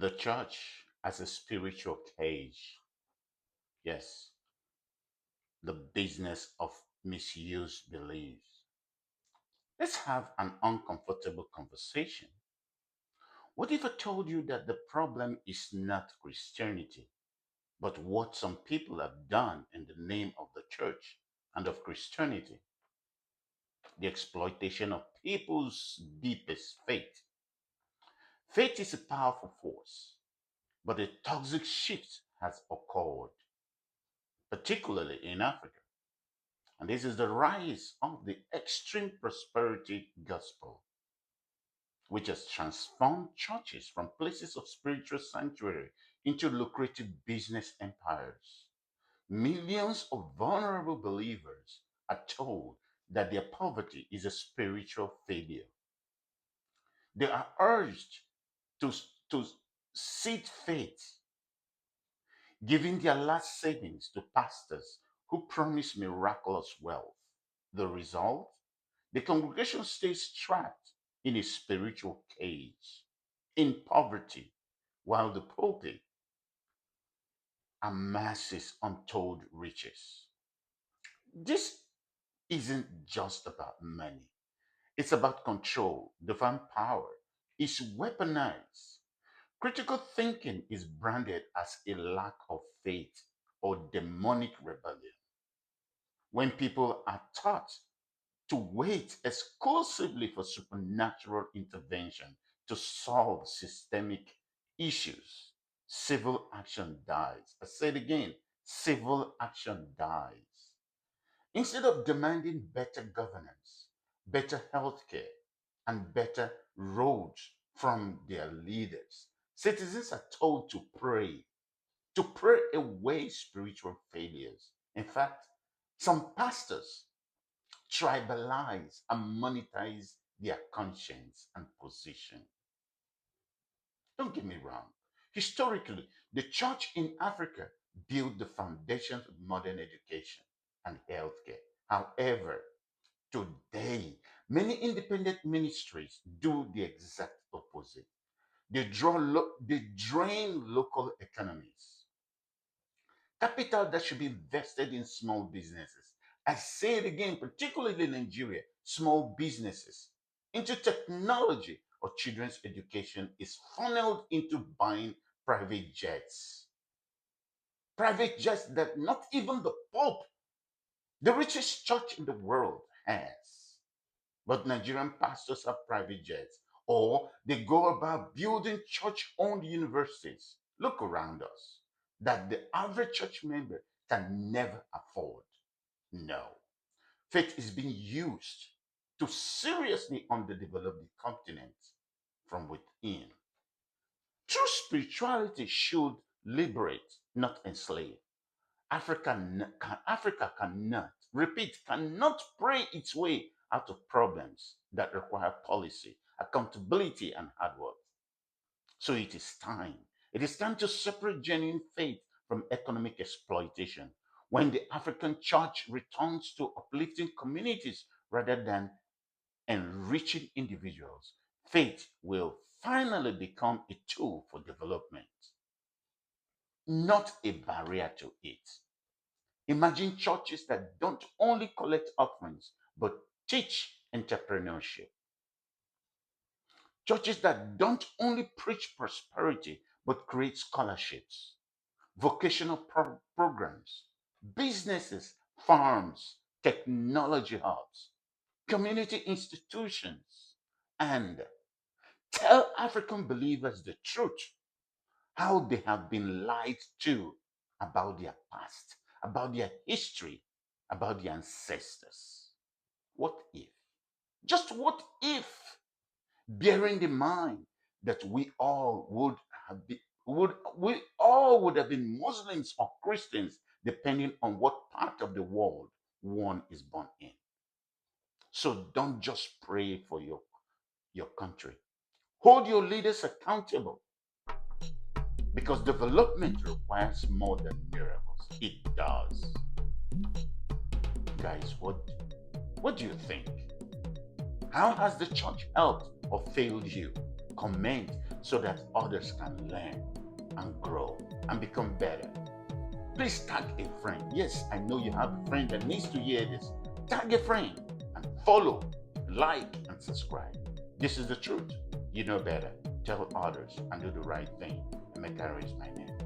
The church as a spiritual cage. Yes, the business of misused beliefs. Let's have an uncomfortable conversation. What if I told you that the problem is not Christianity, but what some people have done in the name of the church and of Christianity? The exploitation of people's deepest faith. Faith is a powerful force, but a toxic shift has occurred, particularly in Africa. And this is the rise of the extreme prosperity gospel, which has transformed churches from places of spiritual sanctuary into lucrative business empires. Millions of vulnerable believers are told that their poverty is a spiritual failure. They are urged to, to seek faith, giving their last savings to pastors who promise miraculous wealth. The result? The congregation stays trapped in a spiritual cage, in poverty, while the pulpit amasses untold riches. This isn't just about money, it's about control. Divine power is weaponized. Critical thinking is branded as a lack of faith or demonic rebellion. When people are taught to wait exclusively for supernatural intervention to solve systemic issues, civil action dies. I say it again, civil action dies. Instead of demanding better governance, better healthcare, and better roads from their leaders, citizens are told to pray away spiritual failures. In fact, some pastors tribalize and monetize their conscience and position. Don't get me wrong. Historically, the church in Africa built the foundations of modern education and healthcare. However, today, many independent ministries do the exact opposite. They drain local economies. Capital that should be invested in small businesses. I say it again, particularly in Nigeria, small businesses into technology or children's education is funneled into buying private jets. Private jets that not even the Pope, the richest church in the world, has. But Nigerian pastors have private jets, or they go about building church owned universities. Look around us that the average church member can never afford. No. Faith is being used to seriously underdevelop the continent from within. True spirituality should liberate, not enslave. Africa cannot, repeat, cannot pray its way out of problems that require policy, accountability, and hard work. So it is time. It is time to separate genuine faith from economic exploitation. When the African church returns to uplifting communities rather than enriching individuals, faith will finally become a tool for development, not a barrier to it. Imagine churches that don't only collect offerings, but teach entrepreneurship. Churches that don't only preach prosperity, but create scholarships, vocational programs, businesses, farms, technology hubs, community institutions, and tell African believers the truth, how they have been lied to about their past, about their history, about their ancestors. What if? Just what if? Bearing in mind that we all would have been we all would have been Muslims or Christians, depending on what part of the world one is born in. So don't just pray for your country. Hold your leaders accountable because development requires more than miracles. It does. Guys, what do you think? How has the church helped or failed you? Comment, so that others can learn and grow and become better. Please tag a friend. Yes, I know you have a friend that needs to hear this. Tag a friend and follow, like, and subscribe. This is the truth. You know better. Tell others and do the right thing. Emeka is my name.